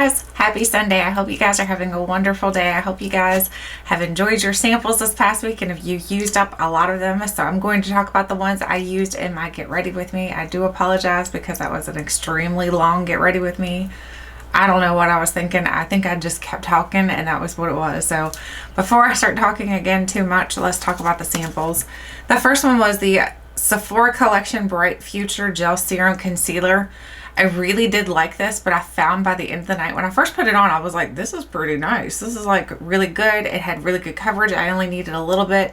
guys, happy Sunday. I hope you guys are having a wonderful day. I hope you guys have enjoyed your samples this past week and if you used up a lot of them. So I'm going to talk about the ones I used in my Get Ready With Me. I do apologize because that was an extremely long Get Ready With Me. I don't know what I was thinking. I think I just kept talking and that was what it was. So before I start talking again too much, let's talk about the samples. The first one was the Sephora Collection Bright Future Gel Serum Concealer. I really did like this, but I found by the end of the night when I first put it on, I was like, this is pretty nice. This is like really good. It had really good coverage. I only needed a little bit,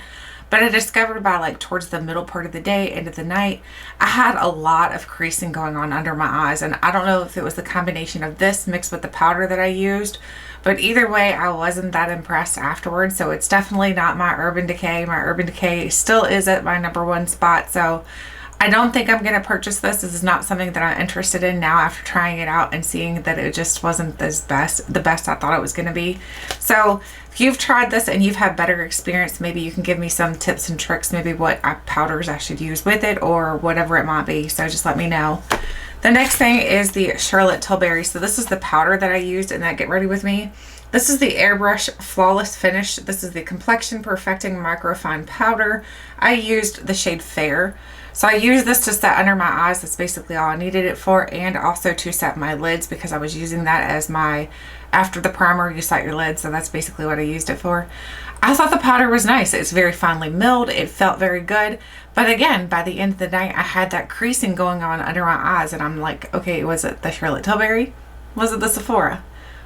but I discovered by like towards the middle part of the day, end of the night, I had a lot of creasing going on under my eyes. And I don't know if it was the combination of this mixed with the powder that I used, but either way, I wasn't that impressed afterwards. So it's definitely not my Urban Decay. My Urban Decay still is at my #1 spot. So I don't think I'm going to purchase this. This is not something that I'm interested in now after trying it out and seeing that it just wasn't the best I thought it was going to be. So if you've tried this and you've had better experience, maybe you can give me some tips and tricks, maybe what powders I should use with it or whatever it might be. So just let me know. The next thing is the Charlotte Tilbury. So this is the powder that I used in that Get Ready With Me. This is the Airbrush Flawless Finish. This is the Complexion Perfecting Microfine Powder. I used the shade Fair. So I used this to set under my eyes. That's basically all I needed it for, and also to set my lids because I was using that as my, after the primer you set your lids, so that's basically what I used it for. I thought the powder was nice. It's very finely milled. It felt very good. But again, by the end of the night, I had that creasing going on under my eyes, and I'm like, okay, was it the Charlotte Tilbury? Was it the Sephora?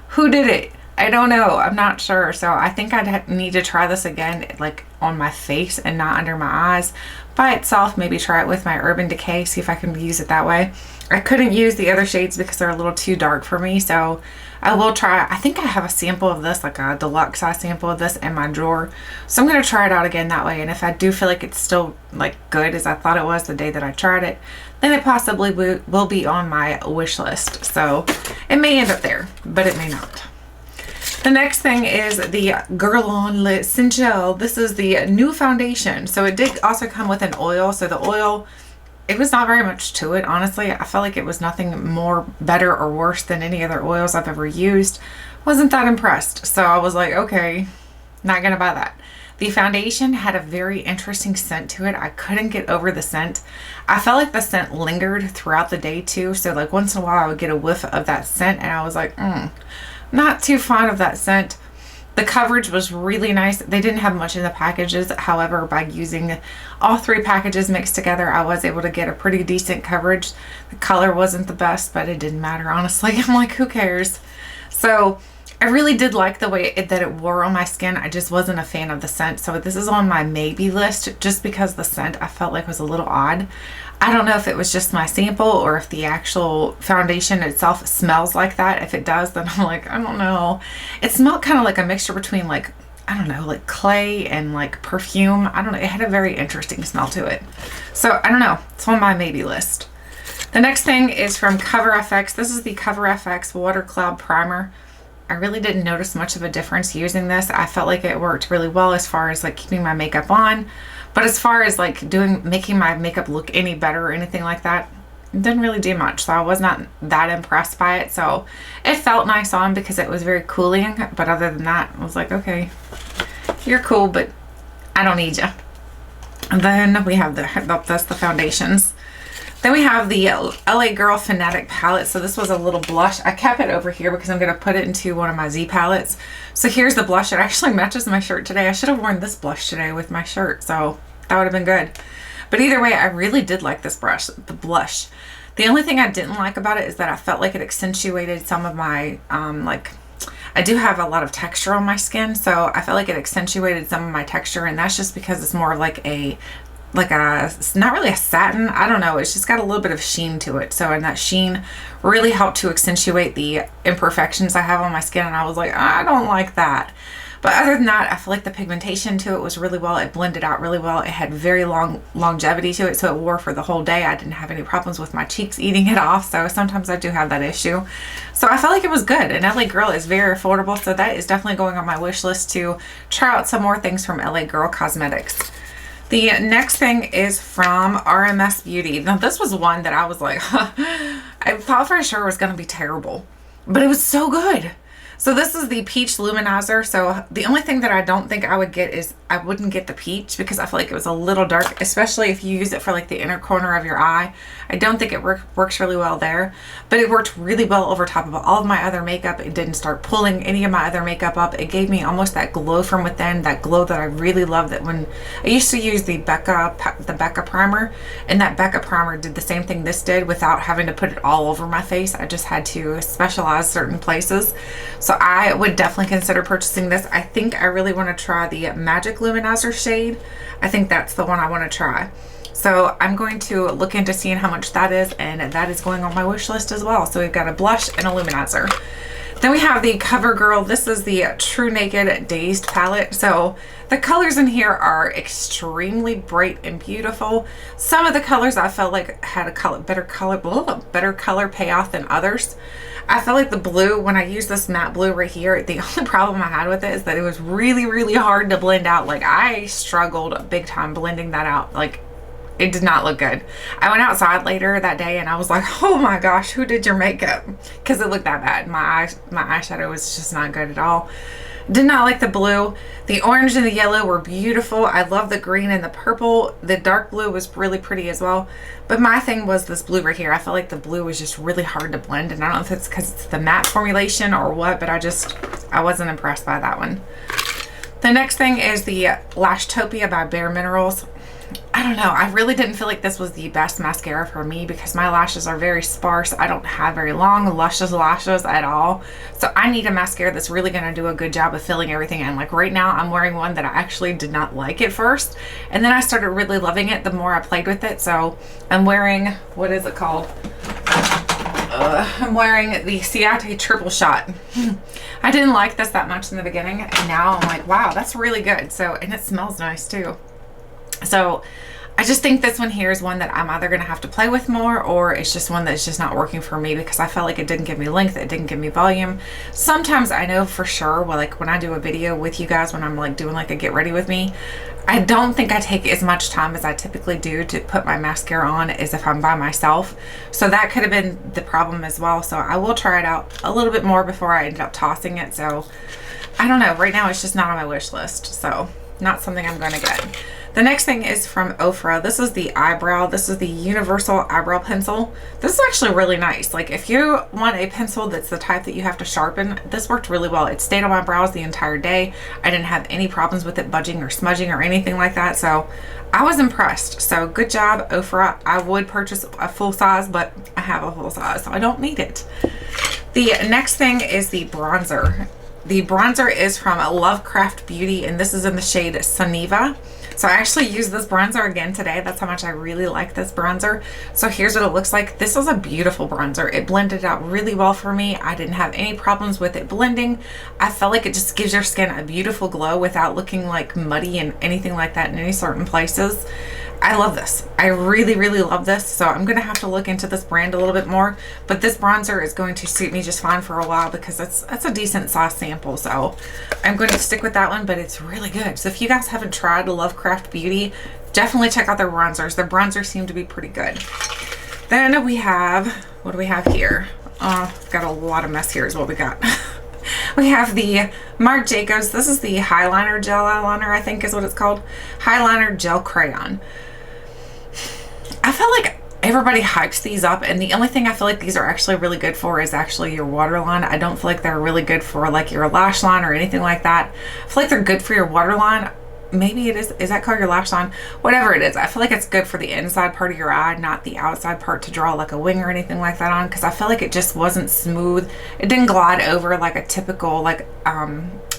Who did it? I don't know. I'm not sure. So I think I'd need to try this again, like on my face and not under my eyes by itself. Maybe try it with my Urban Decay, see if I can use it that way. I couldn't use the other shades because they're a little too dark for me. So I will try. I think I have a sample of this, like a deluxe size sample of this in my drawer. So I'm going to try it out again that way. And if I do feel like it's still like good as I thought it was the day that I tried it, then it possibly will be on my wish list. So it may end up there, but it may not. The next thing is the Guerlain Le Essentiel. This is the new foundation. So it did also come with an oil. So the oil, it was not very much to it, honestly. I felt like it was nothing more better or worse than any other oils I've ever used. Wasn't that impressed. So I was like, okay, not gonna buy that. The foundation had a very interesting scent to it. I couldn't get over the scent. I felt like the scent lingered throughout the day too. So like once in a while I would get a whiff of that scent and I was like, not too fond of that scent. The coverage was really nice. They didn't have much in the packages. However, by using all 3 packages mixed together, I was able to get a pretty decent coverage. The color wasn't the best, but it didn't matter, honestly. I'm like, who cares? So I really did like the way that it wore on my skin. I just wasn't a fan of the scent. So this is on my maybe list just because the scent I felt like was a little odd. I don't know if it was just my sample or if the actual foundation itself smells like that. If it does, then I'm like, I don't know. It smelled kind of like a mixture between like, I don't know, like clay and like perfume. I don't know. It had a very interesting smell to it. So I don't know. It's on my maybe list. The next thing is from CoverFX. This is the CoverFX Water Cloud Primer. I really didn't notice much of a difference using this. I felt like it worked really well as far as like keeping my makeup on. But as far as like making my makeup look any better or anything like that, it didn't really do much. So I was not that impressed by it. So it felt nice on because it was very cooling. But other than that, I was like, okay, you're cool, but I don't need you. And then we have that's the foundations. Then we have the LA Girl Fanatic palette. So this was a little blush. I kept it over here because I'm going to put it into one of my Z palettes. So here's the blush. It actually matches my shirt today. I should have worn this blush today with my shirt. So that would have been good. But either way, I really did like this brush, the blush. The only thing I didn't like about it is that I felt like it accentuated some of my, I do have a lot of texture on my skin. So I felt like it accentuated some of my texture. And that's just because it's more of like a not really a satin, I don't know, it's just got a little bit of sheen to it. So, and that sheen really helped to accentuate the imperfections I have on my skin, and I was like, I don't like that. But other than that, I feel like the pigmentation to it was really well. It blended out really well. It had very long longevity to it, so it wore for the whole day. I didn't have any problems with my cheeks eating it off, so sometimes I do have that issue. So I felt like it was good, and LA Girl is very affordable, so that is definitely going on my wish list to try out some more things from LA Girl Cosmetics. The next thing is from RMS Beauty. Now this was one that I was like, I thought for sure it was going to be terrible. but it was so good. So this is the Peach Luminizer. So the only thing that I don't think I would get is I wouldn't get the peach because I feel like it was a little dark, especially if you use it for like the inner corner of your eye. I don't think it works really well there, but it worked really well over top of all of my other makeup. It didn't start pulling any of my other makeup up. It gave me almost that glow from within, that glow that I really love. That when I used to use the Becca primer, and that Becca primer did the same thing this did without having to put it all over my face. I just had to specialize certain places. So I would definitely consider purchasing this. I think I really want to try the Magic Luminizer shade. I think that's the one I want to try. So I'm going to look into seeing how much that is, and that is going on my wish list as well. So we've got a blush and a luminizer. Then we have the Covergirl. This is the TruNaked Dazed palette. So the colors in here are extremely bright and beautiful. Some of the colors I felt like had a better color payoff than others. I felt like the blue, when I used this matte blue right here, the only problem I had with it is that it was really, really hard to blend out. Like I struggled big time blending that out. Like it did not look good. I went outside later that day and I was like, oh my gosh, who did your makeup? Because it looked that bad. My eyeshadow was just not good at all. Did not like the blue. The orange and the yellow were beautiful. I love the green and the purple. The dark blue was really pretty as well. But my thing was this blue right here. I felt like the blue was just really hard to blend. And I don't know if it's because it's the matte formulation or what, but I wasn't impressed by that one. The next thing is the Lashtopia by bareMinerals. I don't know. I really didn't feel like this was the best mascara for me because my lashes are very sparse. I don't have very long, luscious lashes at all. So I need a mascara that's really going to do a good job of filling everything in. Like right now, I'm wearing one that I actually did not like at first. And then I started really loving it the more I played with it. So I'm wearing, what is it called? I'm wearing the Ciate Triple Shot. I didn't like this that much in the beginning. And now I'm like, wow, that's really good. So, and it smells nice too. So I just think this one here is one that I'm either going to have to play with more, or it's just one that's just not working for me because I felt like it didn't give me length, it didn't give me volume. Sometimes I know for sure, well, like when I do a video with you guys, when I'm like doing like a get ready with me, I don't think I take as much time as I typically do to put my mascara on as if I'm by myself. So that could have been the problem as well. So I will try it out a little bit more before I end up tossing it. So I don't know, right now it's just not on my wish list. So not something I'm going to get. The next thing is from Ofra. This is the Eyebrow. This is the Universal Eyebrow Pencil. This is actually really nice. Like if you want a pencil that's the type that you have to sharpen, this worked really well. It stayed on my brows the entire day. I didn't have any problems with it budging or smudging or anything like that. So I was impressed. So good job, Ofra. I would purchase a full size, but I have a full size, so I don't need it. The next thing is the bronzer. The bronzer is from Lovecraft Beauty, and this is in the shade Sunniva. So I actually used this bronzer again today. That's how much I really like this bronzer. So here's what it looks like. This is a beautiful bronzer. It blended out really well for me. I didn't have any problems with it blending. I felt like it just gives your skin a beautiful glow without looking like muddy and anything like that in any certain places. I love this. I really, really love this. So I'm going to have to look into this brand a little bit more, but this bronzer is going to suit me just fine for a while because that's a decent size sample. So I'm going to stick with that one, but it's really good. So if you guys haven't tried Lovecraft Beauty, definitely check out their bronzers. Their bronzers seem to be pretty good. Then we have, what do we have here? Got a lot of mess here is what we got. We have the Marc Jacobs. This is the Highliner gel eyeliner, I think is what it's called. Highliner gel crayon. I feel like everybody hypes these up, and the only thing I feel like these are actually really good for is actually your waterline. I don't feel like they're really good for like your lash line or anything like that. I feel like they're good for your waterline. Maybe it is that called your lash line? Whatever it is, I feel like it's good for the inside part of your eye, not the outside part to draw like a wing or anything like that on, because I feel like it just wasn't smooth. It didn't glide over like a typical like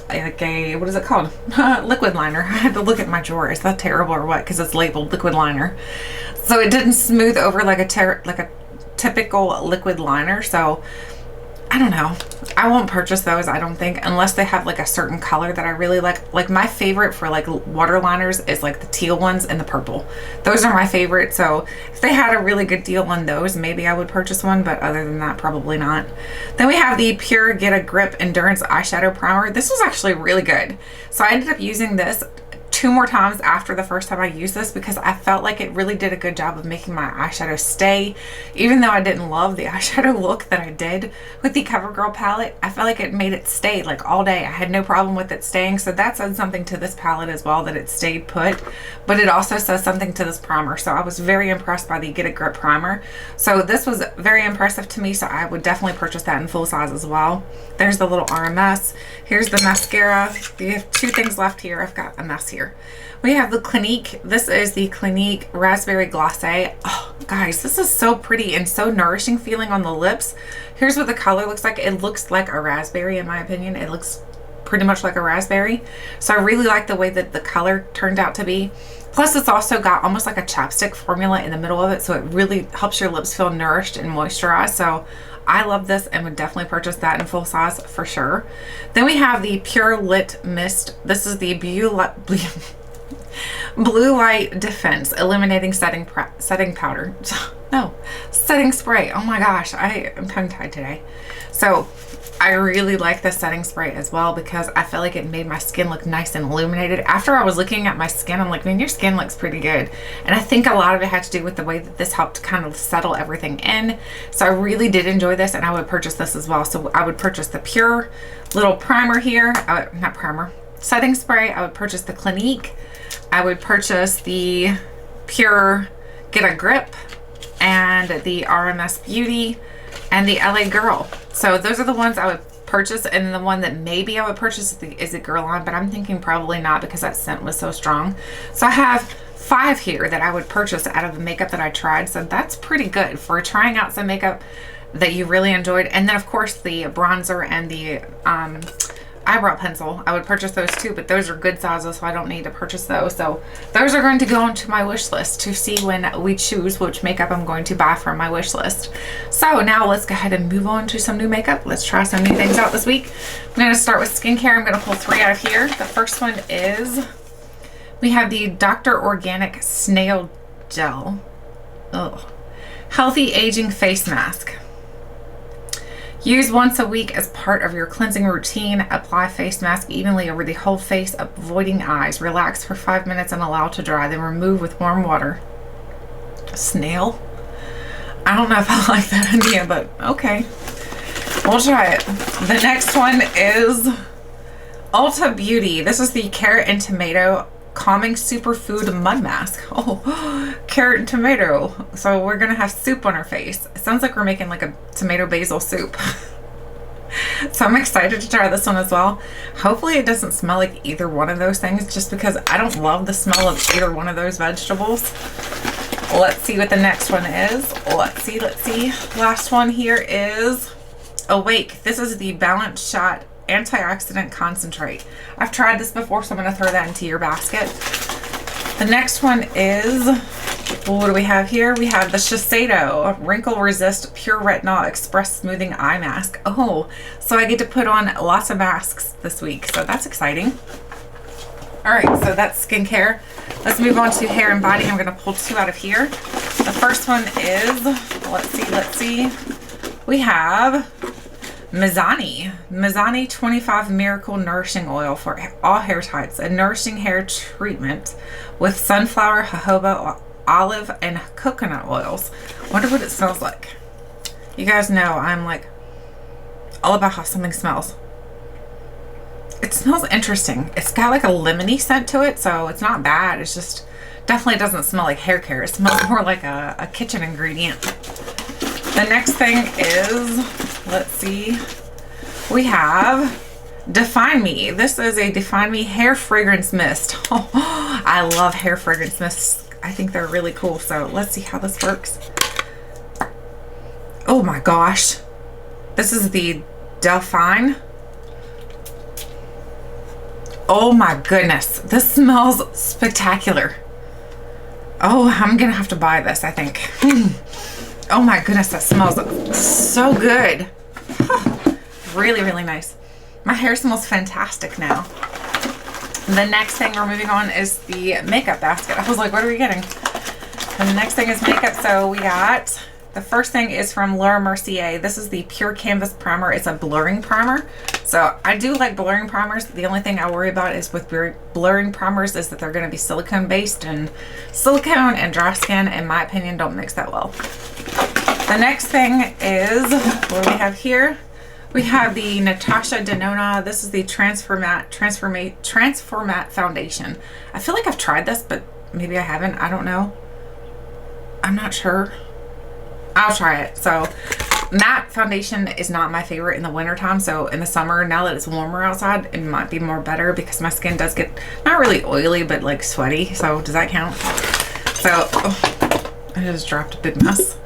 a, what is it called? Liquid liner. I had to look at my drawer. Is that terrible or what? Because it's labeled liquid liner. So it didn't smooth over like a typical liquid liner. So I don't know. I won't purchase those, I don't think, unless they have like a certain color that I really like. Like my favorite for like water liners is like the teal ones and the purple. Those are my favorite. So if they had a really good deal on those, maybe I would purchase one, but other than that, probably not. Then we have the Pure Get a Grip Endurance Eyeshadow Primer. This was actually really good. So I ended up using this 2 more times after the first time I used this because I felt like it really did a good job of making my eyeshadow stay. Even though I didn't love the eyeshadow look that I did with the Covergirl palette, I felt like it made it stay like all day. I had no problem with it staying, so that said something to this palette as well, that it stayed put. But it also says something to this primer, so I was very impressed by the Get a Grip primer. So this was very impressive to me, so I would definitely purchase that in full size as well. There's the little RMS. Here's the mascara. We have 2 things left here. I've got a mess here. We have the Clinique. This is the Clinique Raspberry Glace. Oh, guys, this is so pretty and so nourishing feeling on the lips. Here's what the color looks like. It looks like a raspberry, in my opinion. It looks pretty much like a raspberry. So I really like the way that the color turned out to be. Plus, it's also got almost like a chapstick formula in the middle of it, so it really helps your lips feel nourished and moisturized. So I love this and would definitely purchase that in full size for sure. Then we have the Pure Lit Mist. This is the Blue Light Defense Illuminating Setting Powder. No, setting spray. Oh my gosh, I am tongue-tied today. So I really like this setting spray as well because I feel like it made my skin look nice and illuminated. After I was looking at my skin, I'm like, man, your skin looks pretty good. And I think a lot of it had to do with the way that this helped kind of settle everything in. So I really did enjoy this, and I would purchase this as well. So I would purchase the Pure little primer here. Not primer, setting spray. I would purchase the Clinique. I would purchase the Pure Get a Grip and the RMS Beauty and the LA Girl. So those are the ones I would purchase, and the one that maybe I would purchase is the Guerlain, but I'm thinking probably not because that scent was so strong. So I have 5 here that I would purchase out of the makeup that I tried, so that's pretty good for trying out some makeup that you really enjoyed. And then of course the bronzer and the eyebrow pencil, I would purchase those too, but those are good sizes, so I don't need to purchase those. So those are going to go into my wish list to see when we choose which makeup I'm going to buy from my wish list. So now let's go ahead and move on to some new makeup. Let's try some new things out this week. I'm going to start with skincare. I'm going to pull 3 out of here. The first one is, we have the Dr. Organic Snail Gel. Oh, Healthy Aging Face Mask. Use once a week as part of your cleansing routine. Apply face mask evenly over the whole face, avoiding eyes. Relax for 5 minutes and allow to dry. Then remove with warm water. Snail? I don't know if I like that idea, but okay. We'll try it. The next one is Ulta Beauty. This is the Carrot and Tomato Calming Superfood Mud Mask. Oh, carrot and tomato. So we're gonna have soup on our face. It sounds like we're making like a tomato basil soup. So I'm excited to try this one as well. Hopefully it doesn't smell like either one of those things, just because I don't love the smell of either one of those vegetables. Let's see what the next one is. Let's see. Last one here is Awake. This is the Balance Shot Antioxidant Concentrate. I've tried this before, so I'm going to throw that into your basket. The next one is, what do we have here? We have the Shiseido Wrinkle Resist Pure Retinol Express Smoothing Eye Mask. Oh, so I get to put on lots of masks this week, so that's exciting. All right, so that's skincare. Let's move on to hair and body. I'm going to pull 2 out of here. The first one is, let's see. We have Mizani 25 Miracle Nourishing Oil for all hair types. A nourishing hair treatment with sunflower, jojoba, olive, and coconut oils. Wonder what it smells like. You guys know I'm like all about how something smells. It smells interesting. It's got like a lemony scent to it, so it's not bad. It's just definitely doesn't smell like hair care. It smells more like a kitchen ingredient. The next thing is, let's see, we have Define Me. This is a Define Me hair fragrance mist. Oh, I love hair fragrance mists. I think they're really cool. So let's see how this works. Oh my gosh. This is the Define. Oh my goodness. This smells spectacular. Oh, I'm gonna have to buy this, I think. Oh my goodness, that smells so good. Really, really nice. My hair smells fantastic now. The next thing we're moving on is the makeup basket. I was like, what are we getting? The next thing is makeup. So we got The first thing is from Laura Mercier. This is the Pure Canvas Primer. It's a blurring primer. So I do like blurring primers. The only thing I worry about is with blurring primers is that they're going to be silicone based, and silicone and dry skin, in my opinion, don't mix that well. The next thing is, what do we have here? We have the Natasha Denona. This is the Transformat Foundation. I feel like I've tried this, but maybe I haven't. I don't know. I'm not sure. I'll try it. So matte foundation is not my favorite in the winter time. So in the summer, now that it's warmer outside, it might be more better because my skin does get not really oily, but like sweaty. So does that count? So I just dropped a big mess.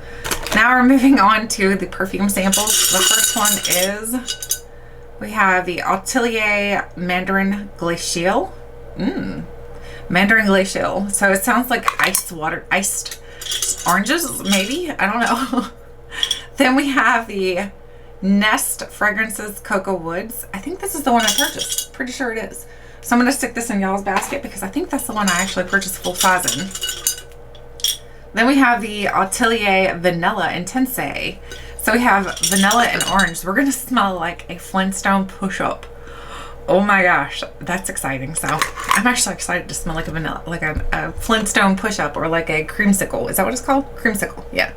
Now we're moving on to the perfume samples. The first one is, we have the Atelier Mandarin Glacial. Mandarin Glacial. So it sounds like iced oranges, maybe? I don't know. Then we have the Nest Fragrances Cocoa Woods. I think this is the one I purchased. Pretty sure it is. So I'm going to stick this in y'all's basket because I think that's the one I actually purchased full size in. Then we have the Atelier Vanilla Intense. So we have vanilla and orange. We're going to smell like a Flintstone push-up. Oh my gosh, that's exciting. So I'm actually excited to smell like a vanilla, like a Flintstone push-up, or like a creamsicle. Is that what it's called? Creamsicle, yeah.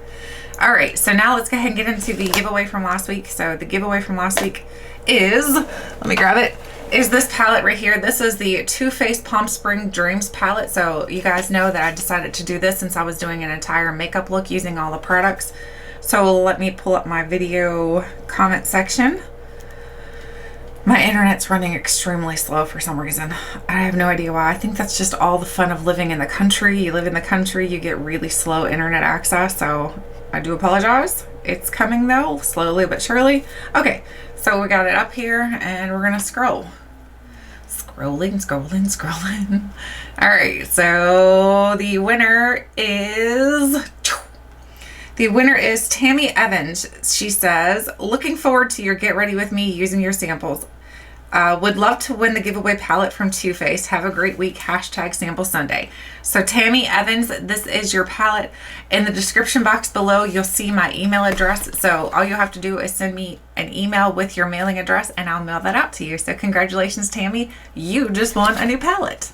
All right, so now let's go ahead and get into the giveaway from last week. So the giveaway from last week is, let me grab it, is this palette right here. This is the Too Faced Palm Spring Dreams palette. So you guys know that I decided to do this since I was doing an entire makeup look using all the products. So let me pull up my video comment section. My internet's running extremely slow for some reason. I have no idea why. I think that's just all the fun of living in the country. You live in the country, you get really slow internet access, so I do apologize. It's coming though, slowly but surely. Okay, so we got it up here and we're gonna scroll. Scrolling. All right, so the winner is Tammy Evans. She says, looking forward to your get ready with me using your samples. Would love to win the giveaway palette from Too Faced. Have a great week. Hashtag Sample Sunday. So Tammy Evans, this is your palette. In the description box below, you'll see my email address. So all you have to do is send me an email with your mailing address and I'll mail that out to you. So congratulations, Tammy. You just won a new palette.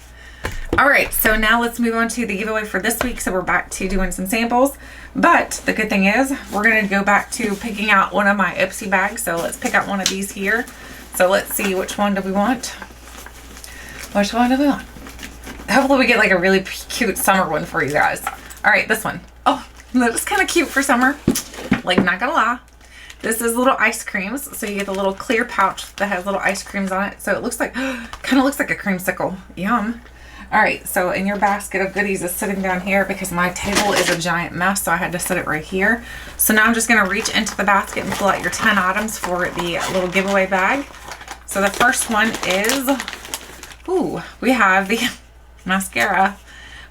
All right, so now let's move on to the giveaway for this week. So we're back to doing some samples. But the good thing is we're going to go back to picking out one of my Ipsy bags. So let's pick out one of these here. So let's see, which one do we want? Which one do we want? Hopefully we get like a really cute summer one for you guys. All right, this one. Oh, that is kind of cute for summer. Like, not gonna lie. This is little ice creams. So you get the little clear pouch that has little ice creams on it. So it looks like, kind of looks like a creamsicle. Yum. All right, so in your basket of goodies is sitting down here because my table is a giant mess, so I had to set it right here. So now I'm just gonna reach into the basket and pull out your 10 items for the little giveaway bag. So the first one is, we have the mascara.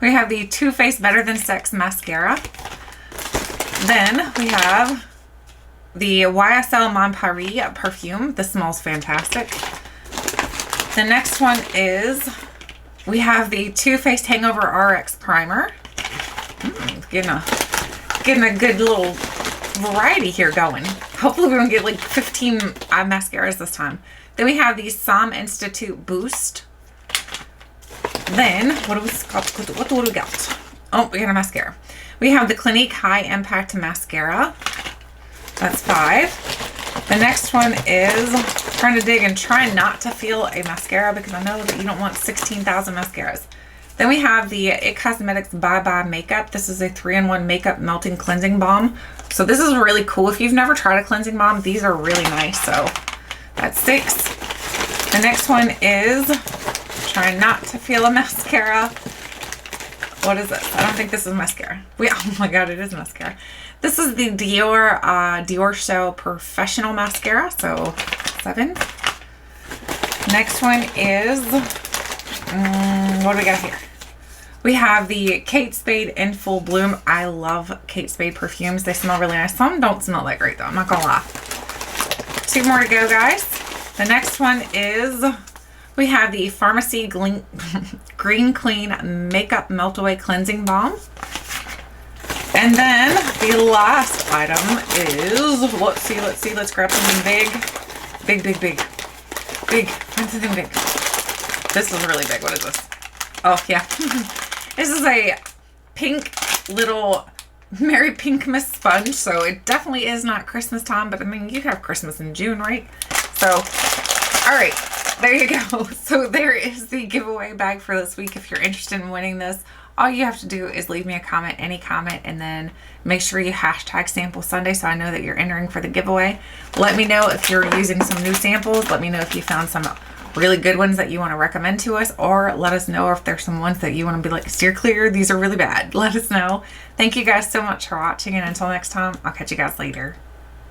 We have the Too Faced Better Than Sex mascara. Then we have the YSL Mon Paris perfume. This smells fantastic. The next one is, we have the Too Faced Hangover RX primer. Getting a good little variety here going. Hopefully we don't get like 15 mascaras this time. Then we have the Som Institute Boost. Then, what do we got? Oh, we got a mascara. We have the Clinique High Impact Mascara. That's 5. The next one is trying to dig and try not to feel a mascara because I know that you don't want 16,000 mascaras. Then we have the It Cosmetics Bye Bye Makeup. This is a 3-in-1 makeup melting cleansing balm. So this is really cool. If you've never tried a cleansing balm, these are really nice. So that's 6. The next one is Try Not to Feel a Mascara. What is this? I don't think this is mascara. Oh my god, it is mascara. This is the Dior Show Professional Mascara. So 7. Next one is, what do we got here? We have the Kate Spade In Full Bloom. I love Kate Spade perfumes. They smell really nice. Some don't smell that great though, I'm not gonna lie. 2 more to go, guys. The next one is, we have the Pharmacy Green Clean Makeup Melt Away Cleansing Balm. And then the last item is, let's grab something big. Find something big. This is really big. What is this? Oh, yeah. This is a pink little Merry Pinkmas sponge. So it definitely is not Christmas time, but I mean, you have Christmas in June, right? So, all right, there you go. So there is the giveaway bag for this week. If you're interested in winning this, all you have to do is leave me a comment, any comment, and then make sure you hashtag Sample Sunday so I know that you're entering for the giveaway. Let me know if you're using some new samples. Let me know if you found some really good ones that you want to recommend to us, or let us know if there's some ones that you want to be like, steer clear, these are really bad. Let us know. Thank you guys so much for watching, and until next time, I'll catch you guys later.